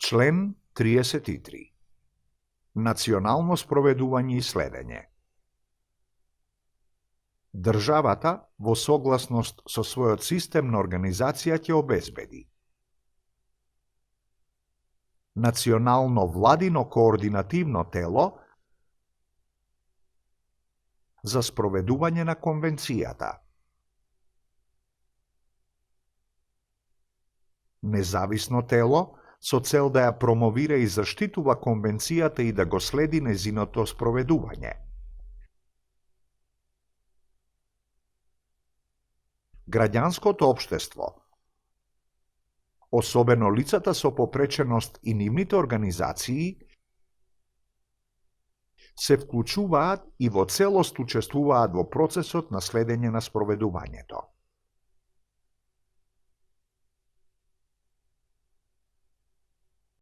Член 33. Национално спроведување и следење. Државата, во согласност со својот систем на организација, ќе обезбеди национално владино координативно тело за спроведување на конвенцијата, независно тело со цел да ја промовира и заштитува конвенцијата и да го следи незиното спроведување, граѓанското општество, особено лицата со попреченост и нивните организации, се вклучуваат и во целост учествуваат во процесот на следење на спроведувањето.